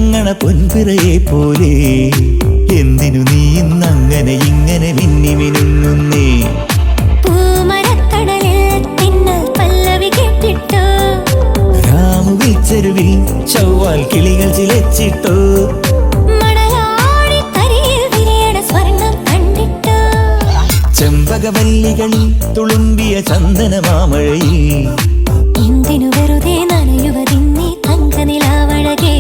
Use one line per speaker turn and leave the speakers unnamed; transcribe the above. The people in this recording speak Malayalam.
തിളങ്ങണ പൊൻപിറയെ പോലെ എന്തിനു നീ ഇന്നങ്ങനെ ഇങ്ങനെ മിന്നി മിനുങ്ങുന്നേ? രാമുവിച്ചെരുവിൽ ചൊവ്വാൽ കിളികൾ ചിലച്ചിട്ടോ? ചെമ്പകവല്ലികളിൽ തുളുമ്പിയ ചന്ദനമാമഴയിൽ
എന്തിനു വെറുതെ നനയുവതിന്നീ തങ്ക നിലാവഴകേ?